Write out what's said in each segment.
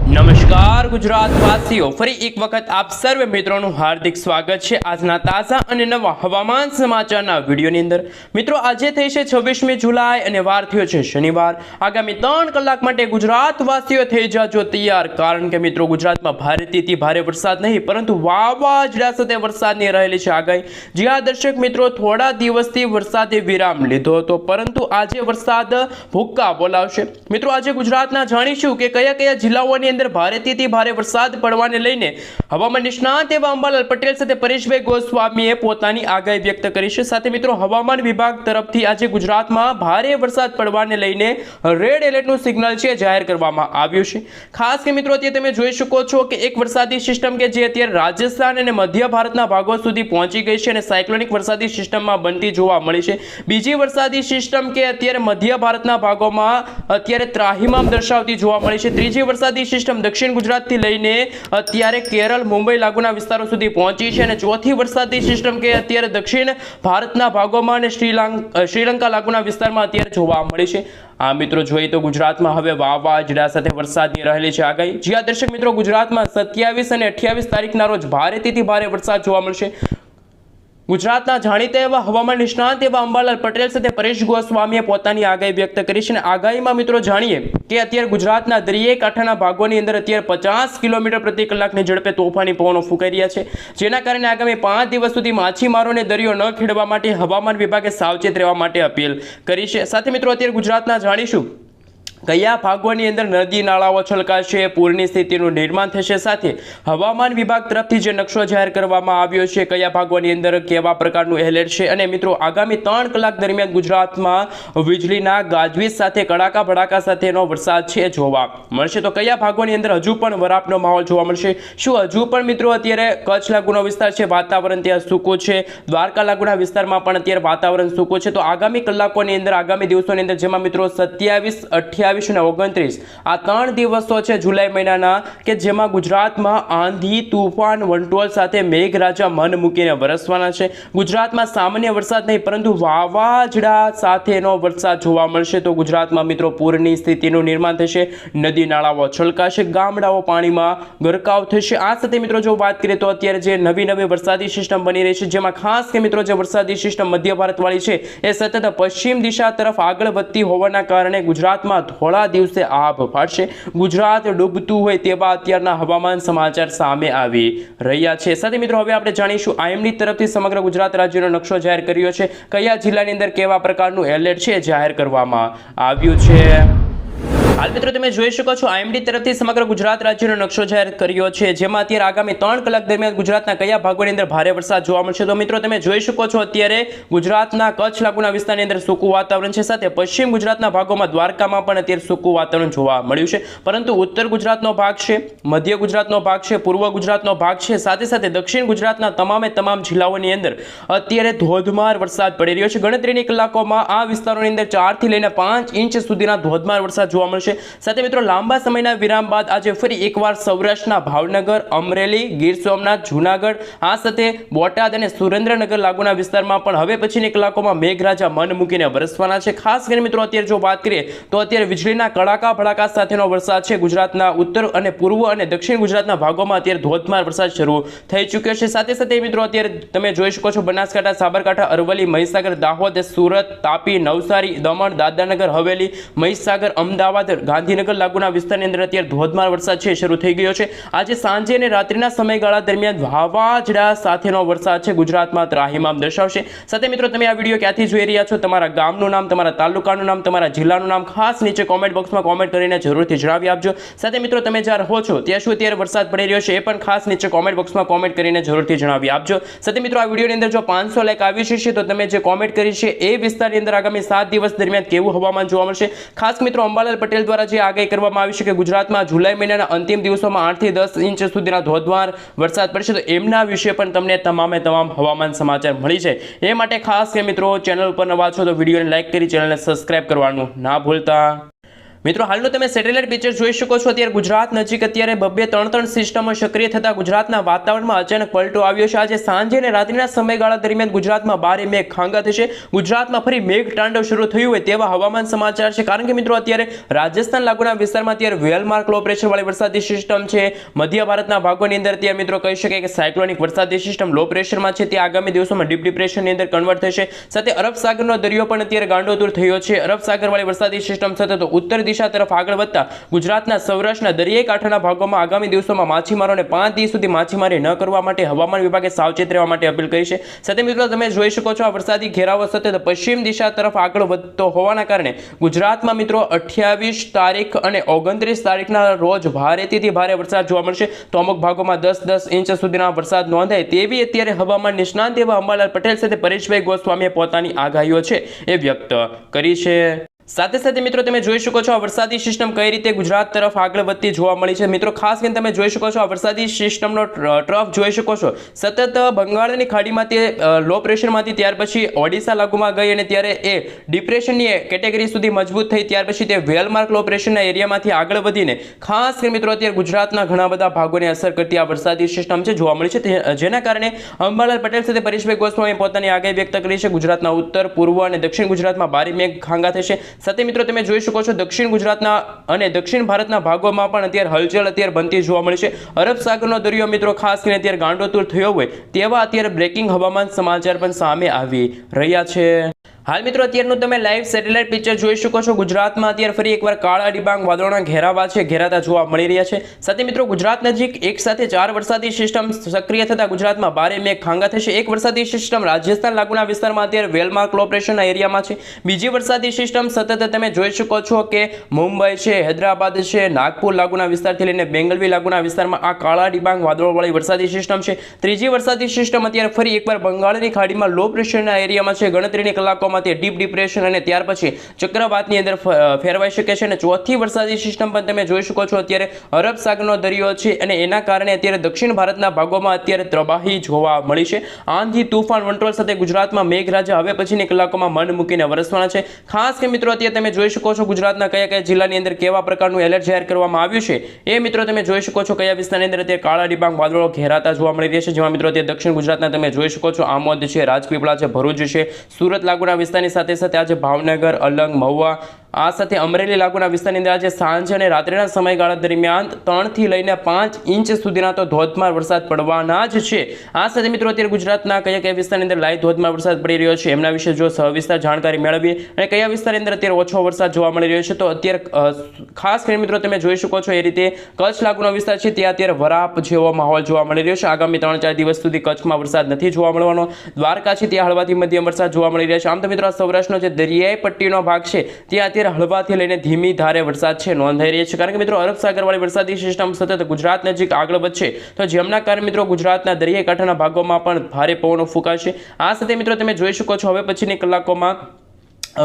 નમસ્કાર ગુજરાતવાસીઓ, ફરી એક વખત આપ સર્વે મિત્રોનું હાર્દિક સ્વાગત છે આજના તાજા અને નવા હવામાન સમાચારના વિડીયોની અંદર। મિત્રો, આજે થઈ છે 26મી જુલાઈ અને વાર થયો છે શનિવાર। આગામી 3 કલાક માટે ગુજરાતવાસીઓ થઈ જાજો તૈયાર, કારણ કે મિત્રો ગુજરાતમાં ભારેથી ભારે વરસાદ નહીં પરંતુ વાવાઝોડા સાથે વરસાદની રહેલી છે આગાહી। જ્યાં દર્શક મિત્રો થોડા દિવસથી વરસાદે વિરામ લીધો હતો, પરંતુ આજે વરસાદ ભૂક્કા બોલાવશે। મિત્રો, આજે ગુજરાતના જાણીશું કે કયા જિલ્લાઓની અંદર ભારેથી ભારે વરસાદ પડવાને લઈને હવામાન નિષ્ણાત એવા અંબાલાલ પટેલ સાથે પરેશભાઈ ગોસ્વામીએ પોતાની આગાહી વ્યક્ત કરી છે। સાથે મિત્રો હવામાન વિભાગ તરફથી આજે ગુજરાતમાં ભારે વરસાદ પડવાને લઈને રેડ એલર્ટનું સિગ્નલ છે જાહેર કરવામાં આવ્યું છે। ખાસ કે મિત્રો અત્યારે તમે જોઈ શકો છો કે એક વરસાદી સિસ્ટમ કે જે અત્યારે રાજસ્થાન અને મધ્ય ભારતના ભાગો સુધી પહોંચી ગઈ છે અને સાયક્લોનિક વરસાદી સિસ્ટમમાં બનતી જોવા મળી છે। બીજી વરસાદી સિસ્ટમ કે અત્યારે મધ્ય ભારતના ભાગોમાં અત્યારે ત્રાહિમામ દર્શાવતી જોવા મળી છે। ત્રીજી વરસાદી સિસ્ટમ દક્ષિણ ગુજરાતથી લઈને અત્યારે કેરળ, મુંબઈ લાગુના વિસ્તારો સુધી પહોંચી છે અને ચોથી વરસાદી સિસ્ટમ કે અત્યારે દક્ષિણ ભારતના ભાગોમાં અને શ્રીલંકા લાગુના વિસ્તારમાં અત્યારે જોવા મળી છે। આ મિત્રો જોઈએ તો ગુજરાતમાં હવે વાવાઝોડા સાથે વરસાદની રહેલી છે આગાહી। જ્યાં દર્શક મિત્રો ગુજરાતમાં 27 અને 28 તારીખના રોજ ભારેથી ભારે વરસાદ જોવા મળશે। ગુજરાતના જાણીતા એવા હવામાન નિષ્ણાત એવા અંબાલાલ પટેલ સાથે પરેશ ગોસ્વામીએ પોતાની આગાહી વ્યક્ત કરી છે અને આગાહીમાં મિત્રો જાણીએ કે અત્યારે ગુજરાતના દરિયાઈ કાંઠાના ભાગોની અંદર અત્યારે 50 કિલોમીટર પ્રતિ કલાકની ઝડપે તોફાની પવનો ફૂંકાઈ રહ્યા છે, જેના કારણે આગામી 5 દિવસ સુધી માછીમારોને દરિયો ન ખેડવા માટે હવામાન વિભાગે સાવચેત રહેવા માટે અપીલ કરી છે। સાથે મિત્રો અત્યારે ગુજરાતના જાણીશું કયા ભાગોની અંદર નદી નાળાઓ છલકાશે, પૂરની સ્થિતિનું નિર્માણ થશે, સાથે હવામાન વિભાગ તરફથી જે નકશો જાહેર કરવામાં આવ્યો છે કયા ભાગોની અંદર કેવા પ્રકારનું એલર્ટ છે। અને મિત્રો આગામી 3 કલાક દરમિયાન ગુજરાતમાં વીજળીના ગાજવીજ સાથે કડાકા ભડાકા સાથેનો વરસાદ છે જોવા મળશે। તો કયા ભાગોની અંદર હજુ પણ વરાપનો માહોલ જોવા મળશે? શું હજુ પણ મિત્રો અત્યારે કચ્છ લાગુનો વિસ્તાર છે, વાતાવરણ ત્યાં સૂકું છે, દ્વારકા લાગુના વિસ્તારમાં પણ અત્યારે વાતાવરણ સૂકું છે? તો આગામી કલાકોની અંદર, આગામી દિવસોની અંદર, જેમાં મિત્રો 27, 28 અને 29 આ 3 દિવસો છે જુલાઈ મહિનાના, કે જેમાં ગુજરાતમાં આંધી, તૂફાન, વંટોળ સાથે મેઘરાજા મન મૂકીને વરસવાના છે। ગુજરાતમાં સામાન્ય વરસાદ નહીં પરંતુ વાવાઝોડા સાથેનો વરસાદ જોવા મળશે। તો ગુજરાતમાં મિત્રો પૂરની સ્થિતિનું નિર્માણ થશે, નદી નાળાઓ છલકાશે, ગામડાઓ પાણીમાં ગરકાવ થશે। આ સાથે મિત્રો જો વાત કરીએ તો અત્યારે જે નવી વરસાદી સિસ્ટમ બની રહી છે, જેમાં ખાસ કે મિત્રો જે વરસાદી સિસ્ટમ મધ્ય ભારતવાળી છે એ સતત પશ્ચિમ દિશા તરફ આગળ વધતી હોવાના કારણે ગુજરાતમાં થોડા દિવસે આભ ફાટશે, ગુજરાત ડૂબતું હોય તેવા અત્યારના હવામાન સમાચાર સામે આવી રહ્યા છે। સાથે મિત્રો હવે આપણે જાણીશું આઈએમડી તરફથી સમગ્ર ગુજરાત રાજ્યનો નકશો જાહેર કર્યો છે, કયા જિલ્લાની અંદર કેવા પ્રકારનું એલર્ટ છે જાહેર કરવામાં આવ્યું છે। હાલ મિત્રો તમે જોઈ શકો છો આઈએમડી તરફથી સમગ્ર ગુજરાત રાજ્યનો નકશો જાહેર કર્યો છે, જેમાં અત્યારે આગામી 3 કલાક દરમિયાન ગુજરાતના કયા ભાગોની અંદર ભારે વરસાદ જોવા મળશે? તો મિત્રો તમે જોઈ શકો છો અત્યારે ગુજરાતના કચ્છ લાગુના વિસ્તારની અંદર સૂકું વાતાવરણ છે, સાથે પશ્ચિમ ગુજરાતના ભાગોમાં દ્વારકામાં પણ અત્યારે સૂકું વાતાવરણ જોવા મળ્યું છે, પરંતુ ઉત્તર ગુજરાતનો ભાગ છે, મધ્ય ગુજરાતનો ભાગ છે, પૂર્વ ગુજરાતનો ભાગ છે, સાથે દક્ષિણ ગુજરાતના તમામ જિલ્લાઓની અંદર અત્યારે ધોધમાર વરસાદ પડી રહ્યો છે। ગણતરીની કલાકોમાં આ વિસ્તારોની અંદર 4 થી લઈને 5 ઇંચ સુધીના ધોધમાર વરસાદ જોવા મળશે। સાથે મિત્રો લાંબા સમયના વિરામ બાદ આજે ફરી એકવાર સૌરાષ્ટ્રના ભાવનગર, અમરેલી, ગીર સોમનાથ, જૂનાગઢ, આ સાથે બોટાદ અને સુરેન્દ્રનગર લાગુના વિસ્તારમાં પણ હવે પછીની કલાકોમાં મેઘરાજા મન મૂકીને વરસવાના છે। ખાસ કરીને મિત્રો અત્યારે જો વાત કરીએ તો અત્યારે વીજળીના કડાકા ભડાકા સાથેનો વરસાદ છે ગુજરાતના ઉત્તર અને પૂર્વ અને દક્ષિણ ગુજરાતના ભાગોમાં અત્યારે ધોધમાર વરસાદ શરૂ થઈ ચૂક્યો છે। સાથે મિત્રો અત્યારે તમે જોઈ શકો છો બનાસકાંઠા, સાબરકાંઠા, અરવલ્લી, મહીસાગર, દાહોદ, સુરત, તાપી, નવસારી, દમણ, દાદરાનગર હવેલી, મહીસાગર, અમદાવાદ, ગાંધીનગર લાગુના વિસ્તારની અંદર અત્યારે ધોધમાર વરસાદ છે શરૂ થઈ ગયો છે। આજે સાંજે અને રાત્રિના સમયગાળા દરમિયાન વાવાઝોડા સાથેનો વરસાદ છે ગુજરાતમાં ત્રાહિમામ દર્શાવશે। સાથે મિત્રો તમે આ વિડીયો ક્યાંથી જોઈ રહ્યા છો, તમારા ગામનું નામ, તમારા તાલુકાનું નામ, તમારા જિલ્લાનું નામ ખાસ નીચે કોમેન્ટ બોક્સમાં કોમેન્ટ કરીને જરૂરથી જણાવી આપજો। સાથે મિત્રો તમે જ્યાં રહો છો ત્યાં શું અત્યારે વરસાદ પડી રહ્યો છે એ પણ ખાસ નીચે કોમેન્ટ બોક્સમાં કોમેન્ટ કરીને જરૂરથી જણાવી આપજો। સાથે મિત્રો આ વિડીયોની અંદર જો 500 લાઈક આવી જશે તો તમે જે કોમેન્ટ કરી છે એ વિસ્તારની અંદર આગામી 7 દિવસ દરમિયાન કેવું હવામાન જોવા મળશે? ખાસ મિત્રો અંબાલાલ પટેલ દ્વારા જે આગાહી કરવામાં આવી છે કે ગુજરાતમાં જુલાઈ મહિનાના અંતિમ દિવસોમાં 8 થી 10 ઇંચ સુધીના ધોધમાર વરસાદ પડશે, તો એમના વિશે પણ તમને તમામ હવામાન સમાચાર મળી જાય એ માટે ખાસ કે મિત્રો ચેનલ ઉપર નવા છો તો વિડીયોને લાઈક કરી ચેનલને સબસ્ક્રાઇબ કરવાનું ના ભૂલતા। મિત્રો હાલનું તમે સેટેલાઇટ પિક્ચર જોઈ શકો છો અત્યારે ગુજરાત નજીક અત્યારે 2-3 સિસ્ટમો સક્રિય થતા ગુજરાતના વાતાવરણમાં અચાનક પલટો આવ્યો છે। આજે સાંજે અને રાત્રિના સમયગાળા દરમિયાન ગુજરાતમાં ભારે મેઘ ખાંગા થશે। ગુજરાતમાં ફરી મેઘ તાંડવ શરૂ થયું હોય તેવા હવામાન સમાચાર છે, કારણ કે મિત્રો અત્યારે રાજસ્થાન લાગુના વિસ્તારમાં અત્યારે વેલમાર્ક લો પ્રેશર વાળી વરસાદી સિસ્ટમ છે। મધ્ય ભારતના ભાગોની અંદર અત્યારે મિત્રો કહી શકાય કે સાયક્લોનિક વરસાદી સિસ્ટમ લો પ્રેશરમાં છે, તે આગામી દિવસોમાં ડીપ ડિપ્રેશનની અંદર કન્વર્ટ થશે। સાથે અરબ સાગરનો દરિયો પણ અત્યારે ગાંડોતુર થયો છે। અરબ સાગર વાળી વરસાદી સિસ્ટમ સતત ઉત્તર દિશા તરફ આગળ વધતા ગુજરાતના સૌરાષ્ટ્રના દરિયાઈ કાંઠાના ભાગોમાં આગામી દિવસોમાં માછીમારોને 5 દિવસ સુધી માછીમારી ન કરવા માટે હવામાન વિભાગે સાવચેત રહેવા માટે અપીલ કરી છે। સાથે મિત્રો તમે જોઈ શકો છો આ વરસાદી ઘેરાવો સતત પશ્ચિમ દિશા તરફ આગળ વધતો હોવાના કારણે ગુજરાતમાં મિત્રો 28 તારીખ અને 29 તારીખના રોજ ભારેથી ભારે વરસાદ જોવા મળશે, તો અમુક ભાગોમાં 10-10 ઇંચ સુધીના વરસાદ નોંધાય તેવી અત્યારે હવામાન નિષ્ણાંત એવા અંબાલાલ પટેલ સાથે પરેશભાઈ ગોસ્વામીએ પોતાની આગાહીઓ છે એ વ્યક્ત કરી છે। સાથે સાથે મિત્રો તમે જોઈ શકો છો આ વરસાદી સિસ્ટમ કઈ રીતે ગુજરાત તરફ આગળ વધતી જોવા મળી છે। મિત્રો ખાસ કરીને તમે જોઈ શકો છો આ વરસાદી સિસ્ટમનો ટ્રફ જોઈ શકો છો સતત બંગાળની ખાડીમાંથી લો પ્રેશરમાંથી ત્યાર પછી ઓડિશા લાગુમાં ગઈ અને ત્યારે એ ડિપ્રેશનની કેટેગરી સુધી મજબૂત થઈ, ત્યાર પછી તે વેલમાર્ક લો પ્રેશરના એરિયામાંથી આગળ વધીને ખાસ કરીને મિત્રો અત્યારે ગુજરાતના ઘણા બધા ભાગોને અસર કરતી આ વરસાદી સિસ્ટમ છે જોવા મળી છે, જેના કારણે અંબાલાલ પટેલ સાથે પરેશભાઈ ગોસ્વામીએ પોતાની આગાહી વ્યક્ત કરી છે। ગુજરાતના ઉત્તર, પૂર્વ અને દક્ષિણ ગુજરાતમાં ભારે મેઘ ખાંગા થશે। સાથે મિત્રો તમે જોઈ શકો છો દક્ષિણ ગુજરાતના અને દક્ષિણ ભારતના ભાગોમાં પણ અત્યારે હલચલ અત્યારે બનતી જોવા મળી છે। અરબ સાગરનો દરિયો મિત્રો ખાસ કરીને અત્યારે ગાંડોતુર થયો હોય તેવા અત્યારે બ્રેકિંગ હવામાન સમાચાર પણ સામે આવી રહ્યા છે। હાલ મિત્રો અત્યારનું તમે લાઈવ સેટેલાઇટ પિક્ચર જોઈ શકો છો। ગુજરાતમાં અત્યારે ફરી એકવાર કાળા ડિબાંગ વાદળોના ઘેરાતા જોવા મળી રહ્યા છે। સાથે મિત્રો ગુજરાત નજીક એક સાથે 4 વરસાદી સિસ્ટમ સક્રિય થતા ગુજરાતમાં ભારે મેઘ ખાંગા થશે। એક વરસાદી સિસ્ટમ રાજસ્થાન લાગુના વિસ્તારમાં અત્યારે વેલમાર્ક લો પ્રેશરના એરિયામાં છે। બીજી વરસાદી સિસ્ટમ સતત તમે જોઈ શકો છો કે મુંબઈ છે, હૈદરાબાદ છે, નાગપુર લાગુના વિસ્તારથી લઈને બેંગલવી લાગુના વિસ્તારમાં આ કાળા ડિબાંગ વાદળોવાળી વરસાદી સિસ્ટમ છે। ત્રીજી વરસાદી સિસ્ટમ અત્યારે ફરી એકવાર બંગાળની ખાડીમાં લો પ્રેશરના એરિયામાં છે। ગણતરીની કલાકોમાં ડીપ ડિપ્રેશન અને ત્યાર પછી ચક્રવાતની અંદર ફેરવાઈ શકે છે। અને ચોથી વરસાદી સિસ્ટમ પણ તમે જોઈ શકો છો અત્યારે અરબ સાગરનો દરિયો છે અને એના કારણે અત્યારે દક્ષિણ ભારતના ભાગોમાં અત્યારે તબાહી જોવા મળી છે। આંધી, તૂફાન, વંટોળ સાથે ગુજરાતમાં મેઘરાજા હવે પછીની કલાકોમાં મન મૂકીને વરસવાના છે। ખાસ કે મિત્રો અત્યારે તમે જોઈ શકો છો ગુજરાતના કયા જિલ્લાની અંદર કેવા પ્રકારનું એલર્ટ જાહેર કરવામાં આવ્યું છે એ મિત્રો તમે જોઈ શકો છો કયા વિસ્તારની અંદર અત્યારે કાળા ડિબાંગ વાદળો ઘેરાતા જોવા મળી રહ્યા છે, જેમાં મિત્રો અત્યારે દક્ષિણ ગુજરાતના તમે જોઈ શકો છો આમોદ છે, રાજપીપળા છે, ભરૂચ છે, સુરત લાગુના વિસ્તારની સાથે સાથે આજે ભાવનગર, અલંગ, મહુવા આ સાથે અમરેલી લાગુના વિસ્તારની અંદર આજે સાંજ અને રાત્રિના સમયગાળા દરમિયાન 3 થી લઈને 5 ઇંચ સુધીના તો ધોધમાર વરસાદ પડવાના જ છે। આ સાથે મિત્રો અત્યારે ગુજરાતના કયા વિસ્તારની અંદર લાઈવ ધોધમાર વરસાદ પડી રહ્યો છે એમના વિશે જો સવિસ્તાર જાણકારી મેળવીએ અને કયા વિસ્તારની અંદર અત્યારે ઓછો વરસાદ જોવા મળી રહ્યો છે, તો અત્યારે ખાસ કરીને મિત્રો તમે જોઈ શકો છો એ રીતે કચ્છ લાગુનો વિસ્તાર છે ત્યાં અત્યારે વરાપ જેવો માહોલ જોવા મળી રહ્યો છે। આગામી 3-4 દિવસ સુધી કચ્છમાં વરસાદ નથી જોવા મળવાનો। દ્વારકા છે ત્યાં હળવાથી મધ્યમ વરસાદ જોવા મળી રહ્યા છે। આમ તો મિત્રો સૌરાષ્ટ્રનો જે દરિયાઈ પટ્ટીનો ભાગ છે ત્યાં અત્યારે હળવાથી લઈને ધીમી ધારે વરસાદ છે નોંધાઈ રહી છે, કારણ કે મિત્રો અરબ સાગર વાળી વરસાદી સિસ્ટમ સતત ગુજરાત નજીક આગળ વધશે, તો જેમના કારણે મિત્રો ગુજરાતના દરિયાઈ કાંઠાના ભાગોમાં પણ ભારે પવનો ફૂંકાશે। આ સાથે મિત્રો તમે જોઈ શકો છો હવે પછીની કલાકોમાં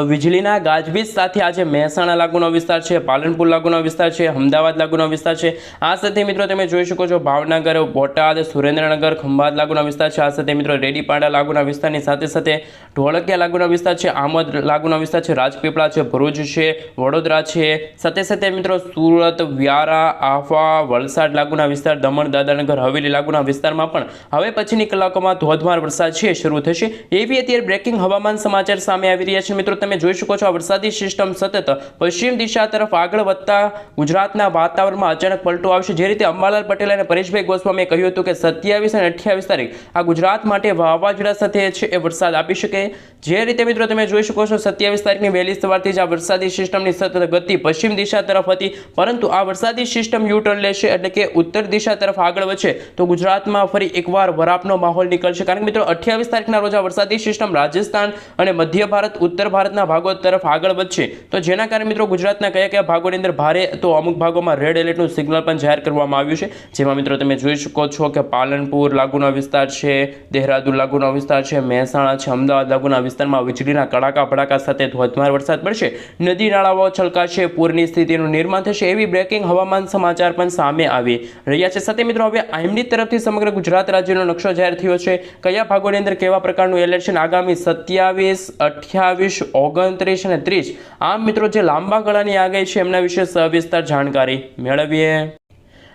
વીજળીના ગાજવીજ સાથે આજે મહેસાણા લાગુનો વિસ્તાર છે, પાલનપુર લાગુનો વિસ્તાર છે, અમદાવાદ લાગુનો વિસ્તાર છે। આ સાથે મિત્રો તમે જોઈ શકો છો ભાવનગર, બોટાદ, સુરેન્દ્રનગર, ખંભાત લાગુનો વિસ્તાર છે। આ સાથે મિત્રો રેડીપાડા લાગુના વિસ્તારની સાથે સાથે ઢોળકિયા લાગુનો વિસ્તાર છે, આમોદ લાગુનો વિસ્તાર છે, રાજપીપળા છે, ભરૂચ છે, વડોદરા છે, સાથે સાથે મિત્રો સુરત, વ્યારા, આહવા, વલસાડ લાગુના વિસ્તાર, દમણ, દાદરાનગર હવેલી લાગુના વિસ્તારમાં પણ હવે પછીની કલાકોમાં ધોધમાર વરસાદ છે શરૂ થશે એવી અત્યારે બ્રેકિંગ હવામાન સમાચાર સામે આવી રહ્યા છે। મિત્રો તમે જોઈ શકો છો આ વરસાદી સિસ્ટમ સતત પશ્ચિમ દિશા તરફ આગળ વધતા ગુજરાતના વાતાવરણમાં અચાનક પલટો આવશે। જે રીતે અંબાલાલ પટેલ અને પરેશભાઈ ગોસ્વામીએ કહ્યું હતું કે 27 અને 28 તારીખ આ ગુજરાત માટે વાવાઝોડા સાથે છે એ વરસાદ આપી શકે। જે રીતે મિત્રો તમે જોઈ શકો છો 27 તારીખની વહેલી સવારથી જ આ વરસાદી સિસ્ટમની સતત ગતિ પશ્ચિમ દિશા તરફ હતી, પરંતુ આ વરસાદી સિસ્ટમ યુ ટર્ન લેશે એટલે કે ઉત્તર દિશા તરફ આગળ વધશે તો ગુજરાતમાં ફરી એકવાર વરાપનો માહોલ નીકળશે, કારણ કે મિત્રો 28 તારીખના રોજ આ વરસાદી સિસ્ટમ રાજસ્થાન અને મધ્ય ભારત, ઉત્તર ભારતના ભાગો તરફ આગળ વધશે, તો જેના કારણે મિત્રો ગુજરાતના કયા ભાગોની અંદર ભારે તો અમુક ભાગોમાં રેડ એલર્ટનું સિગ્નલ પણ જાહેર કરવામાં આવ્યું છે, જેમાં મિત્રો તમે જોઈ શકો છો કે પાલનપુર લાગુનો વિસ્તાર છે, દેહરાદૂન લાગુનો વિસ્તાર છે, મહેસાણા છે, અમદાવાદ લાગુના વિસ્તારમાં વીજળીના કડાકા ભડાકા સાથે ધોધમાર વરસાદ પડશે, નદી નાળાઓ છલકાશે, પૂરની સ્થિતિનું નિર્માણ થશે એવી બ્રેકિંગ હવામાન સમાચાર પણ સામે આવી રહ્યા છે। સાથે મિત્રો હવે આઈએમડી તરફથી સમગ્ર ગુજરાત રાજ્યનો નકશો જાહેર થયો છે, કયા ભાગોની અંદર કેવા પ્રકારનું એલર્ટ છે। આગામી 27, 28, 29 અને 30 આમ મિત્રો જે લાંબા ગાળાની આગાહી છે એમના વિશે સવિસ્તાર જાણકારી મેળવીએ।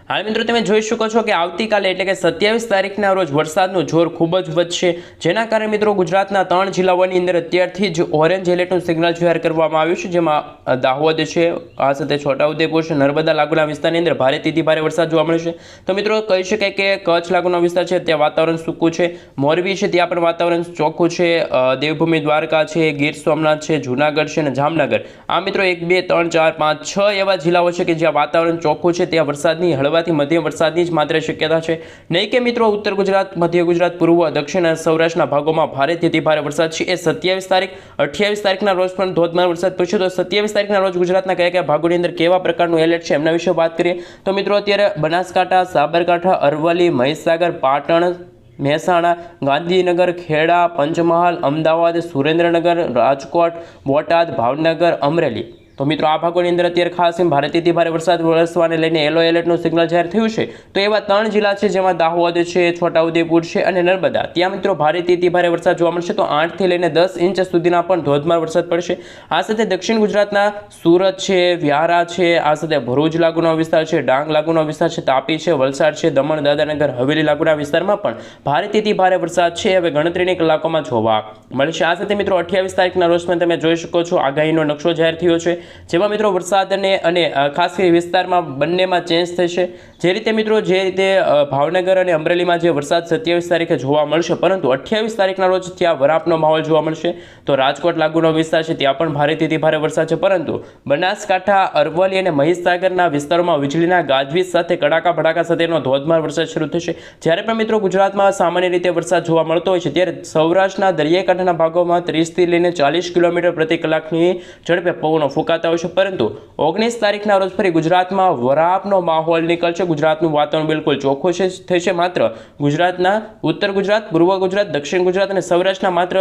હાલ મિત્રો તમે જોઈ શકો છો કે આવતીકાલે એટલે કે 27 તારીખના રોજ વરસાદનું જોર ખૂબ જ વધશે, જેના કારણે મિત્રો ગુજરાતના 3 જિલ્લાઓની અંદર અત્યારથી જ ઓરેન્જ એલર્ટનું સિગ્નલ જાહેર કરવામાં આવ્યું છે, જેમાં દાહોદ છે, આ સાથે છોટાઉદેપુર છે, નર્મદા લાગુના વિસ્તારની અંદર ભારેથી ભારે વરસાદ જોવા મળશે। તો મિત્રો કહી શકાય કે કચ્છ લાગુનો વિસ્તાર છે ત્યાં વાતાવરણ સૂકું છે, મોરબી છે ત્યાં પણ વાતાવરણ ચોખ્ખું છે, દેવભૂમિ દ્વારકા છે, ગીર સોમનાથ છે, જૂનાગઢ છે અને જામનગર, આ મિત્રો 1 2 3 4 5 6 એવા જિલ્લાઓ છે કે જ્યાં વાતાવરણ ચોખ્ખું છે, ત્યાં વરસાદની હળવાથી મધ્યમ વરસાદની જ માત્ર શક્યતા છે, નહીં કે મિત્રો ઉત્તર ગુજરાત, મધ્ય ગુજરાત, પૂર્વ, દક્ષિણ અને સૌરાષ્ટ્રના ભાગોમાં ભારેથી ભારે વરસાદ છે। એ 27 તારીખ 28 તારીખના રોજ પણ ધોધમાર વરસાદ પડશે। તો 27 તારીખના રોજ ગુજરાતના કયા ભાગોની અંદર કેવા પ્રકારનું એલર્ટ છે એમના વિશે વાત કરીએ તો મિત્રો અત્યારે બનાસકાંઠા, સાબરકાંઠા, અરવલ્લી, મહીસાગર, પાટણ, મહેસાણા, ગાંધીનગર, ખેડા, પંચમહાલ, અમદાવાદ, સુરેન્દ્રનગર, રાજકોટ, બોટાદ, ભાવનગર, અમરેલી, તો મિત્રો આ ભાગોની અંદર અત્યારે ખાસ ભારેથી ભારે વરસાદ વરસવાને લઈને યલો એલર્ટનું સિગ્નલ જાહેર થયું છે। તો એવા 3 જિલ્લા છે જેમાં દાહોદ છે, છોટાઉદેપુર છે અને નર્મદા, ત્યાં મિત્રો ભારેથી ભારે વરસાદ જોવા મળશે। તો 8 થી લઈને 10 ઇંચ સુધીના પણ ધોધમાર વરસાદ પડશે। આ સાથે દક્ષિણ ગુજરાતના સુરત છે, વ્યારા છે, આ સાથે ભરૂચ લાગુનો વિસ્તાર છે, ડાંગ લાગુનો વિસ્તાર છે, તાપી છે, વલસાડ છે, દમણ, દાદરાનગર હવેલી લાગુના વિસ્તારમાં પણ ભારેથી ભારે વરસાદ છે હવે ગણતરીની કલાકોમાં જોવા મળશે। આ સાથે મિત્રો 28 તારીખના રોજ પણ તમે જોઈ શકો છો આગાહીનો નકશો જાહેર થયો છે, જેમાં મિત્રો વરસાદ અને ખાસ કરી વિસ્તારમાં બંનેમાં ચેન્જ થશે। જે રીતે મિત્રો જે રીતે ભાવનગર અને અમરેલીમાં જે વરસાદ 27 તારીખે જોવા મળશે, પરંતુ 28 તારીખના રોજ ત્યાં વરાપનો માહોલ જોવા મળશે। તો રાજકોટ લાગુનો વિસ્તાર છે ત્યાં પણ ભારેથી ભારે વરસાદ છે, પરંતુ બનાસકાંઠા, અરવલ્લી અને મહીસાગરના વિસ્તારોમાં વીજળીના ગાજવીજ સાથે કડાકા ભડાકા સાથેનો ધોધમાર વરસાદ શરૂ થશે। જ્યારે પણ મિત્રો ગુજરાતમાં સામાન્ય રીતે વરસાદ જોવા મળતો હોય છે, ત્યારે સૌરાષ્ટ્રના દરિયાકાંઠાના ભાગોમાં 30 થી લઈને 40 કિલોમીટર પ્રતિ કલાકની ઝડપે પવનો ફૂંકાતા હોય છે, પરંતુ 19 તારીખના રોજ ફરી ગુજરાતમાં વરાપનો માહોલ નીકળશે। ગુજરાતનું વાતાવરણ બિલકુલ ચોખ્ખું થશે। માત્ર ગુજરાતના ઉત્તર ગુજરાત, પૂર્વ ગુજરાત, દક્ષિણ ગુજરાત અને સૌરાષ્ટ્રના માત્ર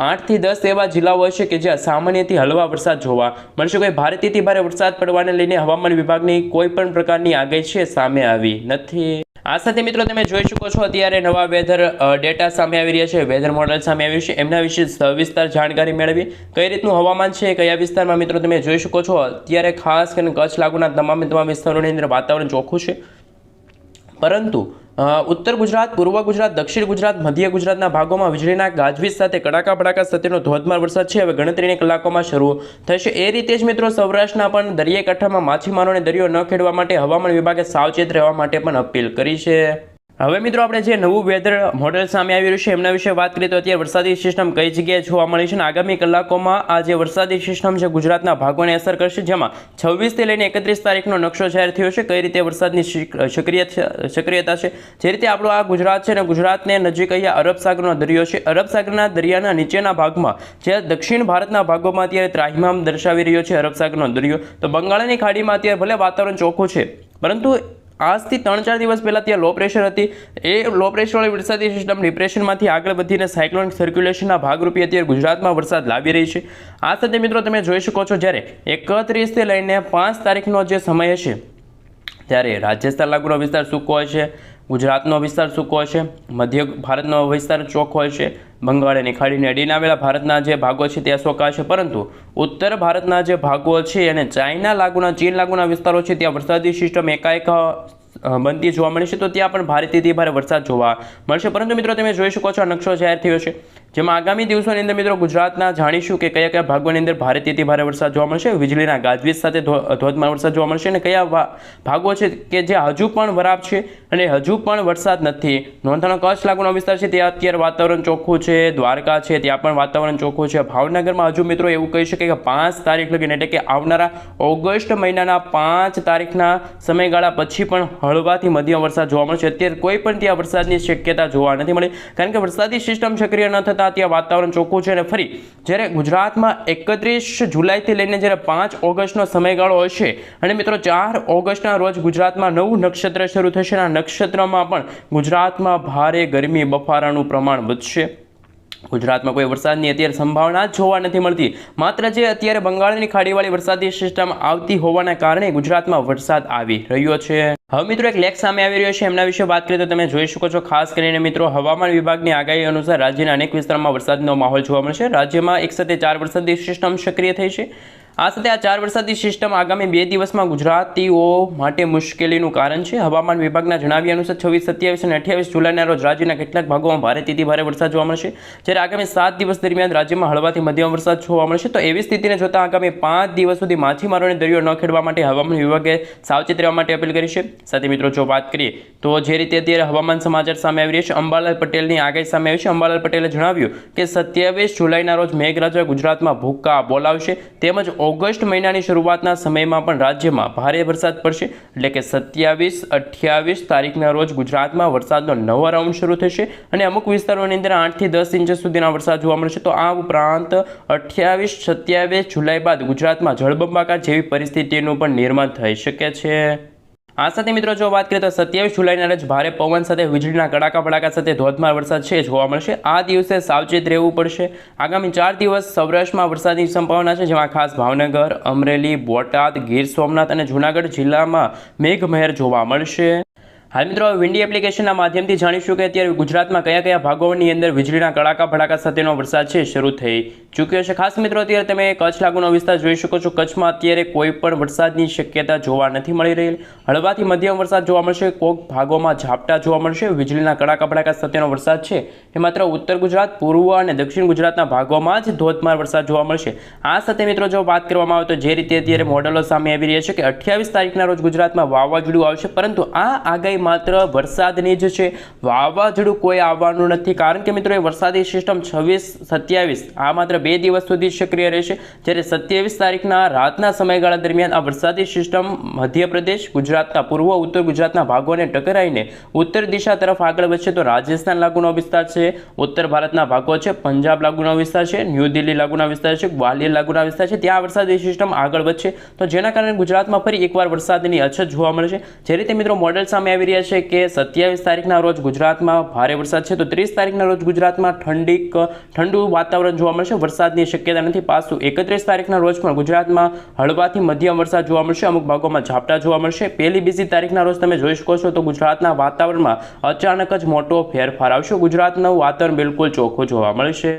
8 થી 10 એવા જિલ્લાઓ છે કે જ્યાં સામાન્યથી હળવા વરસાદ જોવા મળશે। કોઈ ભારેથી ભારે વરસાદ પડવાને લઈને હવામાન વિભાગની કોઈ પણ પ્રકારની આગાહી છે સામે આવી નથી। આ સાથે મિત્રો તમે જોઈ શકો છો અત્યારે નવા વેધર ડેટા સામે આવી રહ્યા છે, વેધર મોડેલ સામે આવ્યું છે, એમના વિશે સવિસ્તાર જાણકારી મેળવી। કઈ રીતનું હવામાન છે, કયા વિસ્તારમાં મિત્રો તમે જોઈ શકો છો અત્યારે ખાસ કરીને કચ્છ લાગુના તમામ વિસ્તારોની અંદર વાતાવરણ ચોખ્ખું છે, પરંતુ ઉત્તર ગુજરાત, પૂર્વ ગુજરાત, દક્ષિણ ગુજરાત, મધ્ય ગુજરાતના ભાગોમાં વીજળીના ગાજવીજ સાથે કડાકા ભડાકા સાથેનો ધોધમાર વરસાદ છે હવે ગણતરીની કલાકોમાં શરૂ થશે। એ રીતે જ મિત્રો સૌરાષ્ટ્રના પણ દરિયાકાંઠામાં માછીમારોને દરિયો ન ખેડવા માટે હવામાન વિભાગે સાવચેત રહેવા માટે પણ અપીલ કરી છે। હવે મિત્રો આપણે જે નવું વેધર મોડેલ સામે આવી રહ્યું છે એમના વિશે વાત કરીએ તો અત્યારે વરસાદી સિસ્ટમ કઈ જગ્યાએ જોવા મળી છે અને આગામી કલાકોમાં આ જે વરસાદી સિસ્ટમ છે ગુજરાતના ભાગોને અસર કરશે, જેમાં 26 થી લઈને 31 તારીખનો નકશો જાહેર થયો છે, કઈ રીતે વરસાદની સક્રિયતા છે। જે રીતે આપણો આ ગુજરાત છે ને, ગુજરાતને નજીક અહીંયા અરબ સાગરનો દરિયો છે, અરબ સાગરના દરિયાના નીચેના ભાગમાં જે દક્ષિણ ભારતના ભાગોમાં અત્યારે ત્રાહિમામ દર્શાવી રહ્યો છે અરબ સાગરનો દરિયો, તો બંગાળની ખાડીમાં અત્યારે ભલે વાતાવરણ ચોખ્ખું છે, પરંતુ આજથી 3-4 દિવસ પહેલાં ત્યાં લો પ્રેશર હતી, એ લો પ્રેશરવાળી વરસાદી સિસ્ટમ ડિપ્રેશનમાંથી આગળ વધીને સાયક્લોનિક સર્ક્યુલેશનના ભાગરૂપે અત્યારે ગુજરાતમાં વરસાદ લાવી રહી છે। આ સાથે મિત્રો તમે જોઈ શકો છો જ્યારે 31 થી લઈને 5 તારીખનો જે સમય હશે ત્યારે રાજસ્થાન લાગુનો વિસ્તાર સૂકો હોય છે, ગુજરાતનો વિસ્તાર સૂકો હોય છે, મધ્ય ભારતનો વિસ્તાર ચોખ્ખો હોય છે, બંગાળની ખાડીને અડીને આવેલા ભારતના જે ભાગો છે ત્યાં સોકાશે, પરંતુ ઉત્તર ભારતના જે ભાગો છે અને ચાઇના લાગુના, ચીન લાગુના વિસ્તારો છે ત્યાં વરસાદી સિસ્ટમ એકાએક બનતી જોવા મળશે, તો ત્યાં પણ ભારેથી ભારે વરસાદ જોવા મળશે। પરંતુ મિત્રો તમે જોઈ શકો છો આ નકશો જાહેર થયો છે, જેમાં આગામી દિવસોની અંદર મિત્રો ગુજરાતના જાણીશું કે કયા કયા ભાગોની અંદર ભારેથી ભારે વરસાદ જોવા મળશે, વીજળીના ગાજવીજ સાથે ધોધમાર વરસાદ જોવા મળશે, અને કયા ભાગો છે કે જે હજુ પણ વરાપ છે અને હજુ પણ વરસાદ નથી। નોંધાનો કચ્છ લાગુનો વિસ્તાર છે ત્યાં અત્યારે વાતાવરણ ચોખ્ખું છે, દ્વારકા છે ત્યાં પણ વાતાવરણ ચોખ્ખું છે, ભાવનગરમાં હજુ મિત્રો એવું કહી શકાય કે 5 તારીખ લગીને એટલે કે આવનારા ઓગસ્ટ મહિનાના 5 તારીખના સમયગાળા પછી પણ હળવાથી મધ્યમ વરસાદ જોવા મળશે। અત્યારે કોઈ પણ ત્યાં વરસાદની શક્યતા જોવા નથી મળી, કારણ કે વરસાદી સિસ્ટમ સક્રિય ન થતાં ત્યાં વાતાવરણ ચોખ્ખું છે। અને ફરી જ્યારે ગુજરાતમાં 31 જુલાઈથી લઈને જ્યારે 5 ઓગસ્ટનો સમયગાળો હશે અને મિત્રો 4 ઓગસ્ટના રોજ ગુજરાતમાં નવું નક્ષત્ર શરૂ થશે, આ નક્ષત્રમાં પણ ગુજરાતમાં ભારે ગરમી બફારાનું પ્રમાણ વધશે। ગુજરાતમાં કોઈ વરસાદની અત્યારે સંભાવના જોવા નથી મળતી. માત્ર જે અત્યારે બંગાળની ખાડીવાળી વરસાદી સિસ્ટમ આવતી હોવાના કારણે ગુજરાતમાં વરસાદ આવી રહ્યો છે. હવે મિત્રો એક લેખ સામે આવી રહ્યો છે, એમના વિશે વાત કરીએ તો તમે જોઈ શકો છો. ખાસ કરીને મિત્રો હવામાન વિભાગની આગાહી અનુસાર રાજ્યના અનેક વિસ્તારોમાં વરસાદનો માહોલ જોવા મળશે. રાજ્યમાં એક સાથે 4 વરસાદી સિસ્ટમ સક્રિય થઈ છે. આ સાથે આ 4 વરસાદી સિસ્ટમ આગામી 2 દિવસમાં ગુજરાતીઓ માટે મુશ્કેલીનું કારણ છે. હવામાન વિભાગના જણાવ્યા અનુસાર 26, 27 અને 28 જુલાઈના રોજ રાજ્યના કેટલાક ભાગોમાં ભારેથી ભારે વરસાદ જોવા મળશે, જ્યારે આગામી 7 દિવસ દરમિયાન રાજ્યમાં હળવાથી મધ્યમ વરસાદ જોવા મળશે. તો એવી સ્થિતિને જોતા આગામી 5 દિવસ સુધી માછીમારોને દરિયો ન ખેડવા માટે હવામાન વિભાગે સાવચેત રહેવા માટે અપીલ કરી છે. સાથે મિત્રો જો વાત કરીએ તો જે રીતે અત્યારે હવામાન સમાચાર સામે આવી રહ્યા છે, અંબાલાલ પટેલની આગાહી સામે આવી છે. અંબાલાલ પટેલે જણાવ્યું કે 27 જુલાઈના રોજ મેઘરાજા ગુજરાતમાં ભૂક્કા બોલાવશે, તેમજ ઓગસ્ટ મહિનાની શરૂઆતના સમયમાં પણ રાજ્યમાં ભારે વરસાદ પડશે. એટલે કે 27, 28 તારીખના રોજ ગુજરાતમાં વરસાદનો નવો રાઉન્ડ શરૂ થશે અને અમુક વિસ્તારોની અંદર 8 થી 10 ઇંચ સુધીના વરસાદ જોવા મળશે. તો આ ઉપરાંત 28, 27 જુલાઈ બાદ ગુજરાતમાં જળબંબાકાર જેવી પરિસ્થિતિનું પણ નિર્માણ થઈ શકે છે. આ સાથે મિત્રો જો વાત કરીએ તો 27 જુલાઈના રોજ ભારે પવન સાથે વીજળીના કડાકા ભડાકા સાથે ધોધમાર વરસાદ છે જોવા મળશે. આ દિવસે સાવચેત રહેવું પડશે. આગામી 4 દિવસ સૌરાષ્ટ્રમાં વરસાદની સંભાવના છે, જેમાં ખાસ ભાવનગર, અમરેલી, બોટાદ, ગીર સોમનાથ અને જૂનાગઢ જિલ્લામાં મેઘમહેર જોવા મળશે. હાલ મિત્રો વિન્ડી એપ્લિકેશનના માધ્યમથી જાણીશું કે અત્યારે ગુજરાતમાં કયા કયા ભાગોની અંદર વીજળીના કડાકા ભડાકા સાથેનો વરસાદ છે શરૂ થઈ ચૂક્યો છે. ખાસ મિત્રો અત્યારે તમે કચ્છ લાગુનો વિસ્તાર જોઈ શકો છો. કચ્છમાં અત્યારે કોઈ પણ વરસાદની શક્યતા જોવા નથી મળી રહી. હળવાથી મધ્યમ વરસાદ જોવા મળશે, કોઈક ભાગોમાં ઝાપટા જોવા મળશે. વીજળીના કડાકા ભડાકા સાથેનો વરસાદ છે એ માત્ર ઉત્તર ગુજરાત, પૂર્વ અને દક્ષિણ ગુજરાતના ભાગોમાં જ ધોધમાર વરસાદ જોવા મળશે. આ સાથે મિત્રો જો વાત કરવામાં આવે તો જે રીતે અત્યારે મોડેલો સામે આવી રહ્યા છે કે 28 તારીખના રોજ ગુજરાતમાં વાવાઝોડું આવશે, પરંતુ આ આગાહી માત્ર વરસાદની જ છે. વાવાઝોડું કોઈ આવવાનું નથી, કારણ કે મિત્રો એ વરસાદી સિસ્ટમ 26, 27 આ માત્ર 2 દિવસ સુધી સક્રિય રહેશે, જ્યારે 27 તારીખના રાતના સમયગાળા દરમિયાન આ વરસાદી સિસ્ટમ મધ્યપ્રદેશ, ગુજરાતના પૂર્વ ઉત્તર ગુજરાતના ભાગોને ટકરાઈને ઉત્તર દિશા તરફ આગળ વધશે. તો રાજસ્થાન લાગુનો વિસ્તાર છે, ઉત્તર ભારતના ભાગો છે, પંજાબ લાગુનો વિસ્તાર છે, ન્યૂ દિલ્હી લાગુના વિસ્તાર છે, ગ્વાલિયર લાગુના વિસ્તાર છે, ત્યાં વરસાદી સિસ્ટમ આગળ વધશે. તો જેના કારણે ગુજરાતમાં ફરી એકવાર વરસાદની અછત જોવા મળશે. જે રીતે મિત્રો મોડેલ સામે આવી રહ્યા છે કે 27 તારીખના રોજ ગુજરાતમાં ભારે વરસાદ છે, તો 30 તારીખના રોજ ગુજરાતમાં ઠંડુ વાતાવરણ જોવા મળશે, વરસાદની શક્યતા નથી. પાછું 31 તારીખના રોજ પણ ગુજરાતમાં હળવાથી મધ્યમ વરસાદ જોવા મળશે, અમુક ભાગોમાં ઝાપટા જોવા મળશે. 1લી, 2જી તારીખના રોજ તમે જોઈ શકો છો તો ગુજરાતના વાતાવરણમાં અચાનક જ મોટો ફેરફાર આવશે. ગુજરાતનું વાતાવરણ બિલકુલ ચોખ્ખું જોવા મળશે.